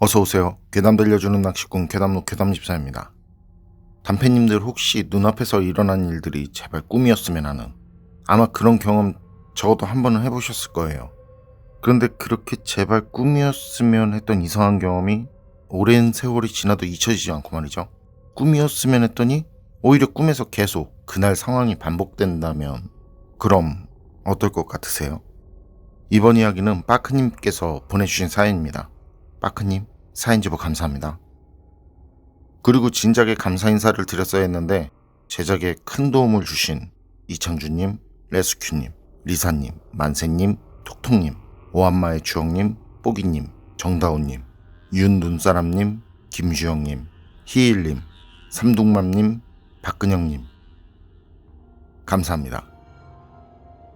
어서오세요. 괴담 들려주는 낚시꾼 괴담로 괴담집사입니다. 단팬님들 혹시 눈앞에서 일어난 일들이 제발 꿈이었으면 하는, 아마 그런 경험 적어도 한 번은 해보셨을 거예요. 그런데 그렇게 제발 꿈이었으면 했던 이상한 경험이 오랜 세월이 지나도 잊혀지지 않고 말이죠. 꿈이었으면 했더니 오히려 꿈에서 계속 그날 상황이 반복된다면 그럼 어떨 것 같으세요? 이번 이야기는 빠크님께서 보내주신 사연입니다. 빠크님, 사연 제보 감사합니다. 그리고 진작에 감사 인사를 드렸어야 했는데 제작에 큰 도움을 주신 이창주님, 레스큐님, 리사님, 만세님, 톡톡님, 오한마의 주영님, 뽀기님, 정다운님, 윤눈사람님, 김주영님, 희일님, 삼둥맘님, 박근영님 감사합니다.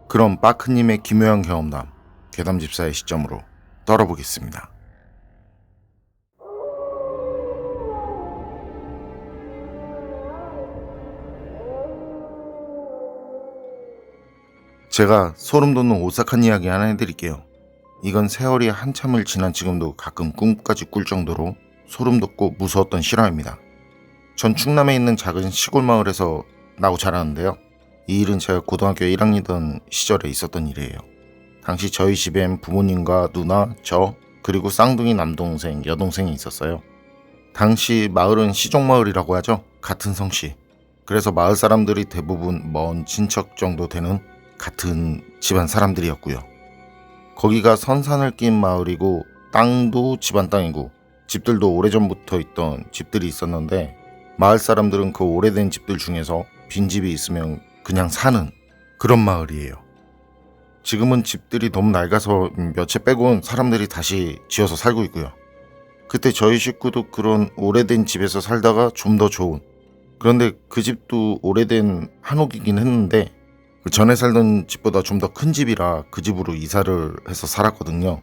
그럼 빠크님의 기묘한 경험담 괴담집사의 시점으로 떨어보겠습니다. 제가 소름 돋는 오싹한 이야기 하나 해드릴게요. 이건 세월이 한참을 지난 지금도 가끔 꿈까지 꿀 정도로 소름 돋고 무서웠던 실화입니다. 전 충남에 있는 작은 시골 마을에서 나고 자라는데요. 이 일은 제가 고등학교 1학년이던 시절에 있었던 일이에요. 당시 저희 집엔 부모님과 누나, 저, 그리고 쌍둥이 남동생, 여동생이 있었어요. 당시 마을은 시종마을이라고 하죠. 같은 성씨. 그래서 마을 사람들이 대부분 먼 친척 정도 되는 같은 집안 사람들이었고요. 거기가 선산을 낀 마을이고 땅도 집안 땅이고 집들도 오래전부터 있던 집들이 있었는데 마을 사람들은 그 오래된 집들 중에서 빈집이 있으면 그냥 사는 그런 마을이에요. 지금은 집들이 너무 낡아서 몇 채 빼고는 사람들이 다시 지어서 살고 있고요. 그때 저희 식구도 그런 오래된 집에서 살다가 좀 더 좋은, 그런데 그 집도 오래된 한옥이긴 했는데 그 전에 살던 집보다 좀 더 큰 집이라 그 집으로 이사를 해서 살았거든요.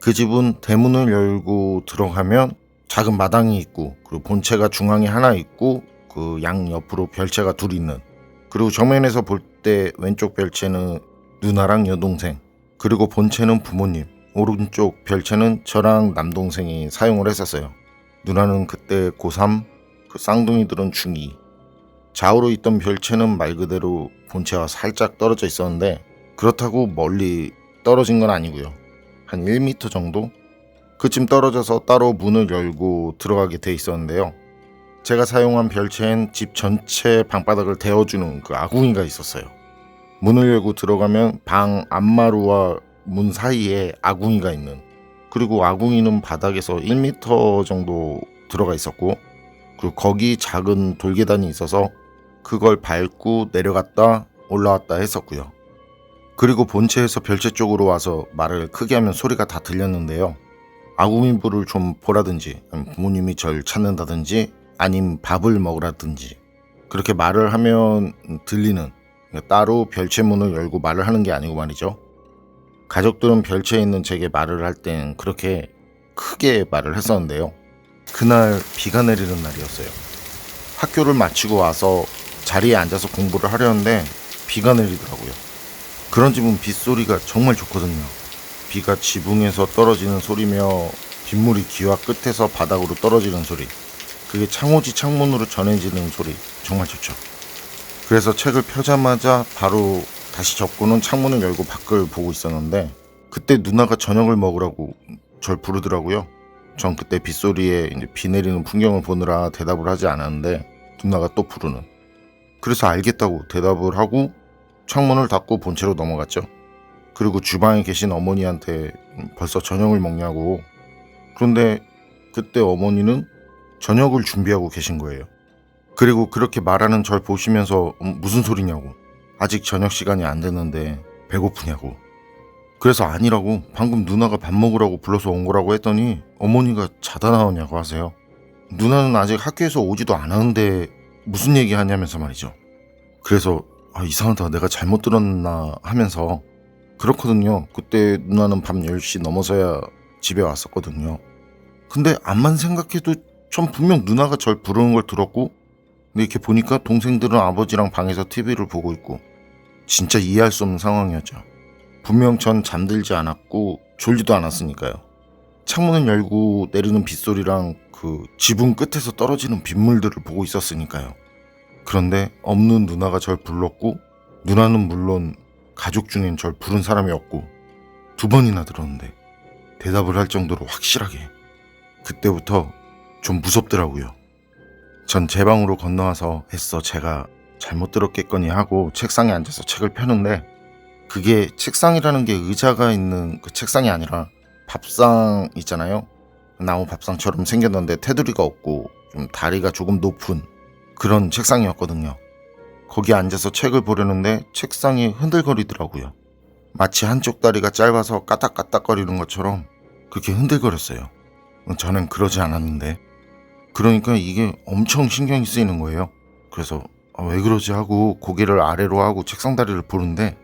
그 집은 대문을 열고 들어가면 작은 마당이 있고 그리고 본체가 중앙에 하나 있고 그 양 옆으로 별채가 둘 있는, 그리고 정면에서 볼 때 왼쪽 별채는 누나랑 여동생, 그리고 본체는 부모님, 오른쪽 별채는 저랑 남동생이 사용을 했었어요. 누나는 그때 고3, 그 쌍둥이들은 중2. 좌우로 있던 별채는 말 그대로 본체와 살짝 떨어져 있었는데 그렇다고 멀리 떨어진 건 아니고요. 한 1m 정도? 그쯤 떨어져서 따로 문을 열고 들어가게 돼 있었는데요. 제가 사용한 별채엔 집 전체 방바닥을 데워주는 그 아궁이가 있었어요. 문을 열고 들어가면 방 안마루와 문 사이에 아궁이가 있는, 그리고 아궁이는 바닥에서 1m 정도 들어가 있었고, 그리고 거기 작은 돌계단이 있어서 그걸 밟고 내려갔다 올라왔다 했었고요. 그리고 본체에서 별채 쪽으로 와서 말을 크게 하면 소리가 다 들렸는데요. 아궁이불을 좀 보라든지 부모님이 절 찾는다든지 아님 밥을 먹으라든지 그렇게 말을 하면 들리는, 따로 별채 문을 열고 말을 하는 게 아니고 말이죠. 가족들은 별채에 있는 제게 말을 할 땐 그렇게 크게 말을 했었는데요. 그날 비가 내리는 날이었어요. 학교를 마치고 와서 자리에 앉아서 공부를 하려는데 비가 내리더라고요. 그런 집은 빗소리가 정말 좋거든요. 비가 지붕에서 떨어지는 소리며 빗물이 기와 끝에서 바닥으로 떨어지는 소리, 그게 창호지 창문으로 전해지는 소리, 정말 좋죠. 그래서 책을 펴자마자 바로 다시 접고는 창문을 열고 밖을 보고 있었는데 그때 누나가 저녁을 먹으라고 절 부르더라고요. 전 그때 빗소리에 이제 비 내리는 풍경을 보느라 대답을 하지 않았는데 누나가 또 부르는, 그래서 알겠다고 대답을 하고 창문을 닫고 본체로 넘어갔죠. 그리고 주방에 계신 어머니한테 벌써 저녁을 먹냐고. 그런데 그때 어머니는 저녁을 준비하고 계신 거예요. 그리고 그렇게 말하는 절 보시면서 무슨 소리냐고, 아직 저녁 시간이 안 됐는데 배고프냐고. 그래서 아니라고, 방금 누나가 밥 먹으라고 불러서 온 거라고 했더니 어머니가 자다 나오냐고 하세요. 누나는 아직 학교에서 오지도 않았는데 무슨 얘기 하냐면서 말이죠. 그래서 이상하다, 내가 잘못 들었나 하면서, 그렇거든요. 그때 누나는 밤 10시 넘어서야 집에 왔었거든요. 근데 암만 생각해도 전 분명 누나가 절 부르는 걸 들었고, 근데 이렇게 보니까 동생들은 아버지랑 방에서 TV를 보고 있고, 진짜 이해할 수 없는 상황이었죠. 분명 전 잠들지 않았고 졸지도 않았으니까요. 창문을 열고 내리는 빗소리랑 그 지붕 끝에서 떨어지는 빗물들을 보고 있었으니까요. 그런데 없는 누나가 절 불렀고, 누나는 물론 가족 중엔 절 부른 사람이 없고 2번이나 들었는데 대답을 할 정도로 확실하게. 그때부터 좀 무섭더라고요. 전 제 방으로 건너와서 했어 제가 잘못 들었겠거니 하고 책상에 앉아서 책을 펴는데, 그게 책상이라는 게 의자가 있는 그 책상이 아니라 밥상 있잖아요. 나무 밥상처럼 생겼는데 테두리가 없고 좀 다리가 조금 높은 그런 책상이었거든요. 거기에 앉아서 책을 보려는데 책상이 흔들거리더라고요. 마치 한쪽 다리가 짧아서 까딱까딱거리는 것처럼 그렇게 흔들거렸어요. 저는 그러지 않았는데. 그러니까 이게 엄청 신경이 쓰이는 거예요. 그래서 왜 그러지 하고 고개를 아래로 하고 책상 다리를 보는데,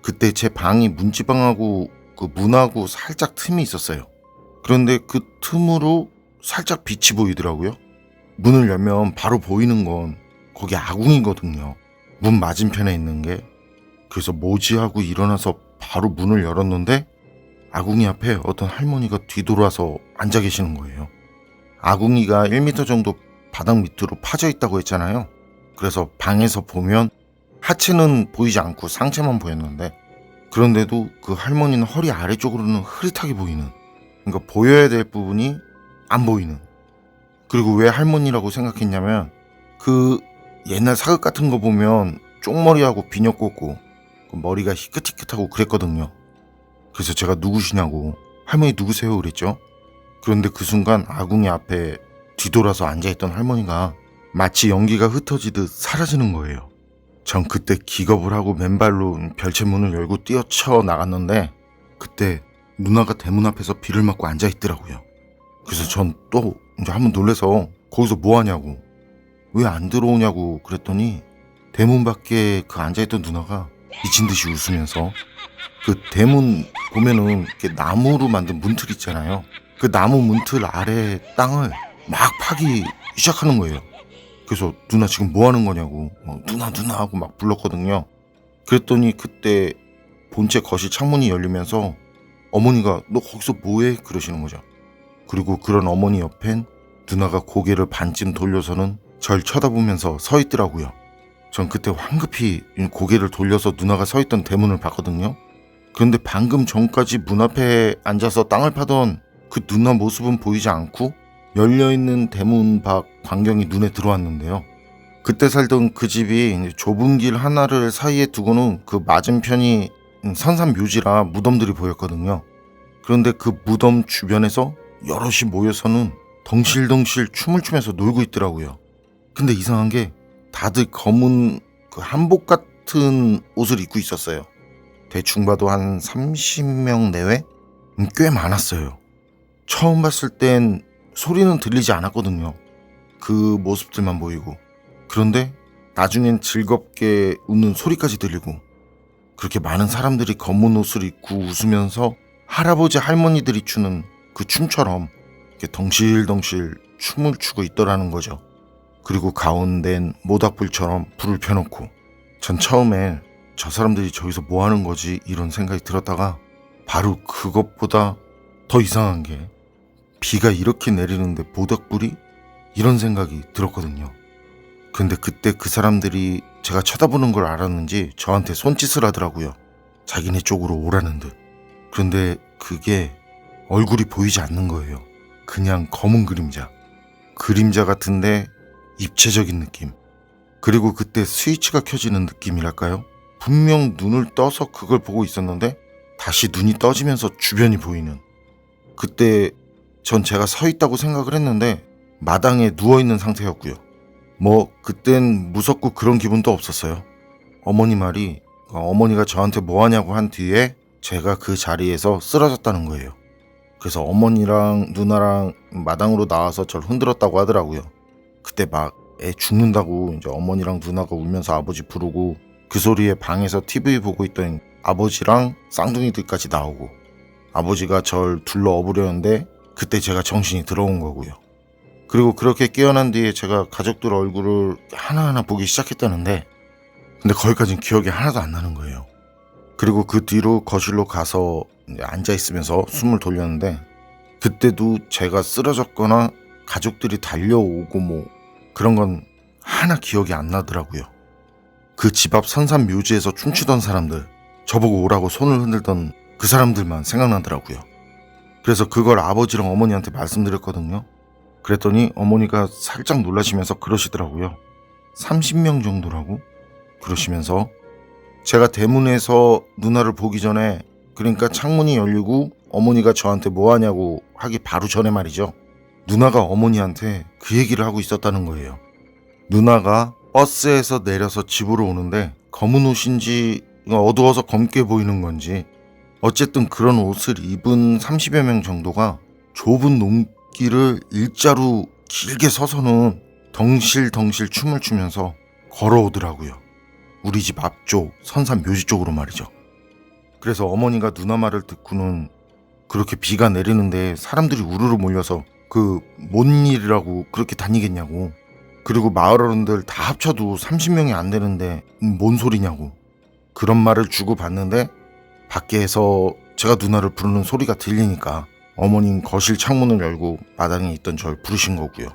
그때 제 방이 문지방하고 그 문하고 살짝 틈이 있었어요. 그런데 그 틈으로 살짝 빛이 보이더라고요. 문을 열면 바로 보이는 건 거기 아궁이거든요. 문 맞은편에 있는 게. 그래서 뭐지 하고 일어나서 바로 문을 열었는데 아궁이 앞에 어떤 할머니가 뒤돌아서 앉아 계시는 거예요. 아궁이가 1m 정도 바닥 밑으로 파져 있다고 했잖아요. 그래서 방에서 보면 하체는 보이지 않고 상체만 보였는데, 그런데도 그 할머니는 허리 아래쪽으로는 흐릿하게 보이는, 그러니까 보여야 될 부분이 안 보이는. 그리고 왜 할머니라고 생각했냐면 그 옛날 사극 같은 거 보면 쪽머리하고 비녀 꽂고 그 머리가 희끗희끗하고 그랬거든요. 그래서 제가 누구시냐고 할머니 누구세요 그랬죠. 그런데 그 순간 아궁이 앞에 뒤돌아서 앉아있던 할머니가 마치 연기가 흩어지듯 사라지는 거예요. 전 그때 기겁을 하고 맨발로 별채문을 열고 뛰어쳐 나갔는데, 그때 누나가 대문 앞에서 비를 맞고 앉아있더라고요. 그래서 전 또 이제 한번 놀래서 거기서 뭐하냐고, 왜 안 들어오냐고 그랬더니 대문 밖에 그 앉아있던 누나가 미친듯이 웃으면서, 그 대문 보면은 이렇게 나무로 만든 문틀 있잖아요. 그 나무 문틀 아래 땅을 막 파기 시작하는 거예요. 그래서 누나 지금 뭐 하는 거냐고 누나 하고 막 불렀거든요. 그랬더니 그때 본체 거실 창문이 열리면서 어머니가 너 거기서 뭐해? 그러시는 거죠. 그리고 그런 어머니 옆엔 누나가 고개를 반쯤 돌려서는 절 쳐다보면서 서 있더라고요. 전 그때 황급히 고개를 돌려서 누나가 서 있던 대문을 봤거든요. 그런데 방금 전까지 문 앞에 앉아서 땅을 파던 그 누나 모습은 보이지 않고 열려있는 대문 밖 광경이 눈에 들어왔는데요. 그때 살던 그 집이 좁은 길 하나를 사이에 두고는 그 맞은편이 산삼묘지라 무덤들이 보였거든요. 그런데 그 무덤 주변에서 여럿이 모여서는 덩실덩실 춤을 추면서 놀고 있더라고요. 근데 이상한 게 다들 검은 그 한복 같은 옷을 입고 있었어요. 대충 봐도 한 30명 내외? 꽤 많았어요. 처음 봤을 땐 소리는 들리지 않았거든요. 그 모습들만 보이고. 그런데 나중엔 즐겁게 웃는 소리까지 들리고, 그렇게 많은 사람들이 검은 옷을 입고 웃으면서 할아버지 할머니들이 추는 그 춤처럼 이렇게 덩실덩실 춤을 추고 있더라는 거죠. 그리고 가운데엔 모닥불처럼 불을 펴놓고. 전 처음에 저 사람들이 저기서 뭐 하는 거지 이런 생각이 들었다가, 바로 그것보다 더 이상한 게 비가 이렇게 내리는데 모닥불이? 이런 생각이 들었거든요. 근데 그때 그 사람들이 제가 쳐다보는 걸 알았는지 저한테 손짓을 하더라고요. 자기네 쪽으로 오라는 듯. 그런데 그게 얼굴이 보이지 않는 거예요. 그냥 검은 그림자. 그림자 같은데 입체적인 느낌. 그리고 그때 스위치가 켜지는 느낌이랄까요? 분명 눈을 떠서 그걸 보고 있었는데 다시 눈이 떠지면서 주변이 보이는. 그때 전 제가 서 있다고 생각을 했는데 마당에 누워있는 상태였고요. 그땐 무섭고 그런 기분도 없었어요. 어머니 말이, 어머니가 저한테 뭐 하냐고 한 뒤에 제가 그 자리에서 쓰러졌다는 거예요. 그래서 어머니랑 누나랑 마당으로 나와서 절 흔들었다고 하더라고요. 그때 막 애 죽는다고 이제 어머니랑 누나가 울면서 아버지 부르고, 그 소리에 방에서 TV 보고 있던 아버지랑 쌍둥이들까지 나오고, 아버지가 절 둘러 업으려는데 그때 제가 정신이 들어온 거고요. 그리고 그렇게 깨어난 뒤에 제가 가족들 얼굴을 하나하나 보기 시작했다는데, 근데 거기까지는 기억이 하나도 안 나는 거예요. 그리고 그 뒤로 거실로 가서 앉아있으면서 숨을 돌렸는데, 그때도 제가 쓰러졌거나 가족들이 달려오고 뭐 그런 건 하나 기억이 안 나더라고요. 그 집 앞 선산 묘지에서 춤추던 사람들, 저보고 오라고 손을 흔들던 그 사람들만 생각나더라고요. 그래서 그걸 아버지랑 어머니한테 말씀드렸거든요. 그랬더니 어머니가 살짝 놀라시면서 그러시더라고요. 30명 정도라고? 그러시면서 제가 대문에서 누나를 보기 전에, 그러니까 창문이 열리고 어머니가 저한테 뭐 하냐고 하기 바로 전에 말이죠. 누나가 어머니한테 그 얘기를 하고 있었다는 거예요. 누나가 버스에서 내려서 집으로 오는데 검은 옷인지 어두워서 검게 보이는 건지 어쨌든 그런 옷을 입은 30여 명 정도가 좁은 논길을 일자로 길게 서서는 덩실덩실 춤을 추면서 걸어오더라고요. 우리 집 앞쪽 선산 묘지 쪽으로 말이죠. 그래서 어머니가 누나 말을 듣고는 그렇게 비가 내리는데 사람들이 우르르 몰려서 그 뭔 일이라고 그렇게 다니겠냐고, 그리고 마을 어른들 다 합쳐도 30명이 안 되는데 뭔 소리냐고 그런 말을 주고받는데, 밖에서 제가 누나를 부르는 소리가 들리니까 어머님 거실 창문을 열고 마당에 있던 절 부르신 거고요.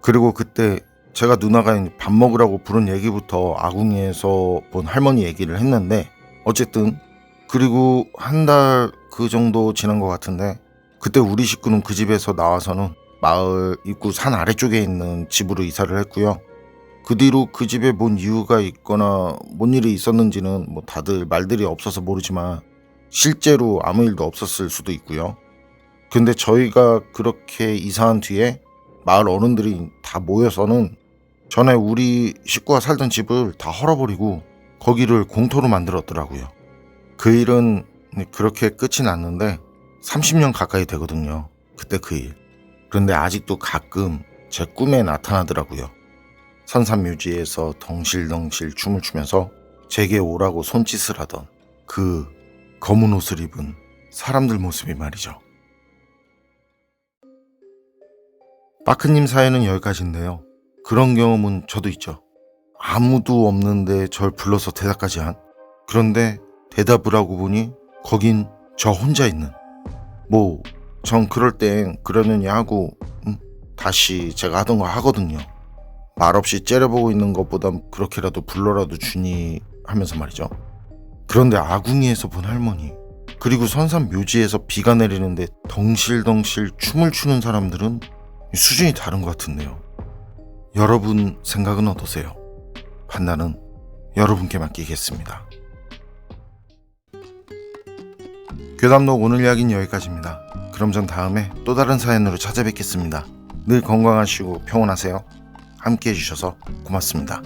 그리고 그때 제가 누나가 밥 먹으라고 부른 얘기부터 아궁이에서 본 할머니 얘기를 했는데, 어쨌든 그리고 한 달 그 정도 지난 것 같은데, 그때 우리 식구는 그 집에서 나와서는 마을 입구 산 아래쪽에 있는 집으로 이사를 했고요. 그 뒤로 그 집에 뭔 이유가 있거나 뭔 일이 있었는지는 뭐 다들 말들이 없어서 모르지만 실제로 아무 일도 없었을 수도 있고요. 근데 저희가 그렇게 이사한 뒤에 마을 어른들이 다 모여서는 전에 우리 식구가 살던 집을 다 헐어버리고 거기를 공터로 만들었더라고요. 그 일은 그렇게 끝이 났는데 30년 가까이 되거든요. 그때 그 일. 그런데 아직도 가끔 제 꿈에 나타나더라고요. 선산묘지에서 덩실덩실 춤을 추면서 제게 오라고 손짓을 하던 그 검은 옷을 입은 사람들 모습이 말이죠. 빠크님 사연은 여기까지인데요. 그런 경험은 저도 있죠. 아무도 없는데 절 불러서 대답까지 한. 그런데 대답을 하고 보니 거긴 저 혼자 있는. 뭐 전 그럴 땐 그러느니 하고 다시 제가 하던 거 하거든요. 말없이 째려보고 있는 것보단 그렇게라도 불러라도 주니 하면서 말이죠. 그런데 아궁이에서 본 할머니, 그리고 선산 묘지에서 비가 내리는데 덩실덩실 춤을 추는 사람들은 수준이 다른 것 같은데요. 여러분 생각은 어떠세요? 판단은 여러분께 맡기겠습니다. 괴담록 오늘 이야기는 여기까지입니다. 그럼 전 다음에 또 다른 사연으로 찾아뵙겠습니다. 늘 건강하시고 평온하세요. 함께 해주셔서 고맙습니다.